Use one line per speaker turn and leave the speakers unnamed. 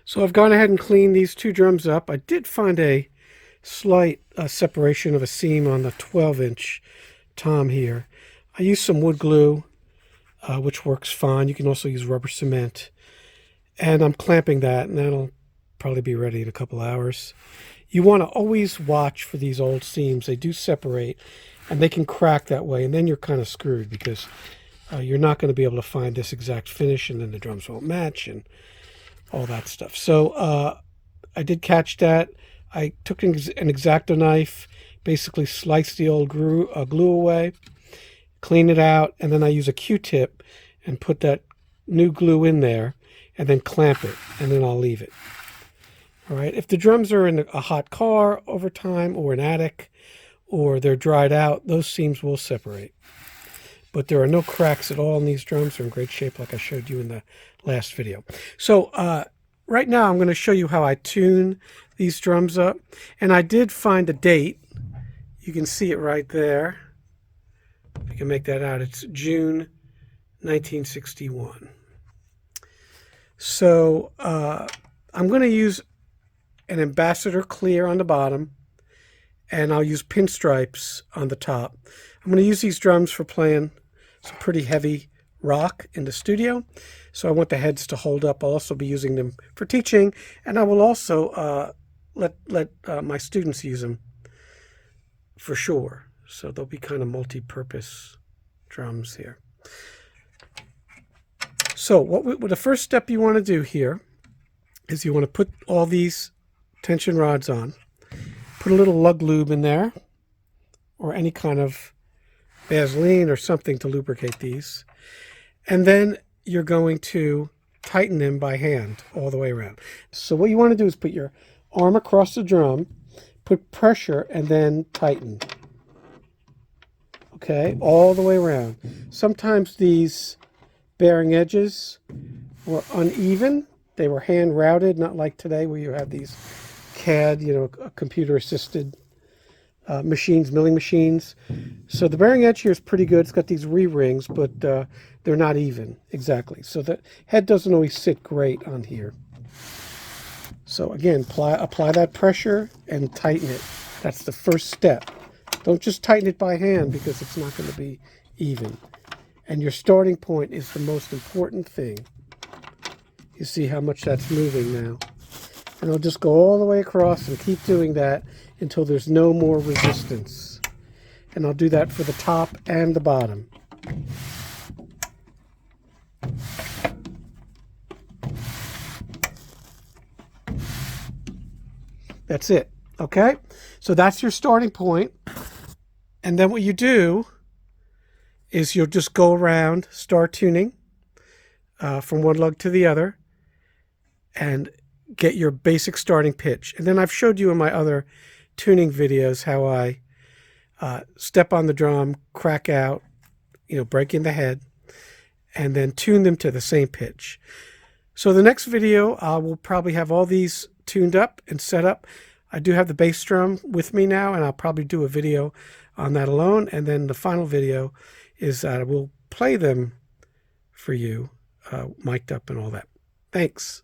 So I've gone ahead and cleaned these two drums up. I did find a slight separation of a seam on the 12-inch tom here. I used some wood glue, which works fine. You can also use rubber cement. And I'm clamping that, and that'll probably be ready in a couple hours. You want to always watch for these old seams. They do separate, and they can crack that way, and then you're kind of screwed because you're not going to be able to find this exact finish, and then the drums won't match and all that stuff. So I did catch that. I took an X-Acto knife, basically sliced the old glue away, clean it out, and then I use a Q-tip and put that new glue in there and then clamp it, and then I'll leave it. All right. If the drums are in a hot car over time or an attic or they're dried out, those seams will separate. But there are no cracks at all in these drums. They're in great shape like I showed you in the last video. So right now I'm going to show you how I tune these drums up. And I did find a date. You can see it right there. You can make that out. It's June 1961. So I'm going to use an ambassador clear on the bottom, and I'll use pinstripes on the top. I'm going to use these drums for playing some pretty heavy rock in the studio, so I want the heads to hold up. I'll also be using them for teaching, and I will also let my students use them for sure. So they'll be kind of multi-purpose drums here. So what the first step you want to do here is you want to put all these tension rods on. Put a little lug lube in there, or any kind of Vaseline or something to lubricate these. And then you're going to tighten them by hand all the way around. So what you want to do is put your arm across the drum, put pressure, and then tighten. Okay, all the way around. Sometimes these bearing edges were uneven. They were hand routed, not like today where you have these CAD, computer-assisted machines, milling machines. So the bearing edge here is pretty good. It's got these re-rings, but they're not even exactly. So the head doesn't always sit great on here. So again, apply that pressure and tighten it. That's the first step. Don't just tighten it by hand because it's not going to be even. And your starting point is the most important thing. You see how much that's moving now. And I'll just go all the way across and keep doing that until there's no more resistance. And I'll do that for the top and the bottom. That's it. Okay? So that's your starting point. And then what you do is you'll just go around, start tuning from one lug to the other, and get your basic starting pitch. And then I've showed you in my other tuning videos how I step on the drum, crack out, break in the head, and then tune them to the same pitch. So the next video, I will probably have all these tuned up and set up. I do have the bass drum with me now, and I'll probably do a video on that alone. And then the final video is that I will play them for you, mic'd up and all that. Thanks.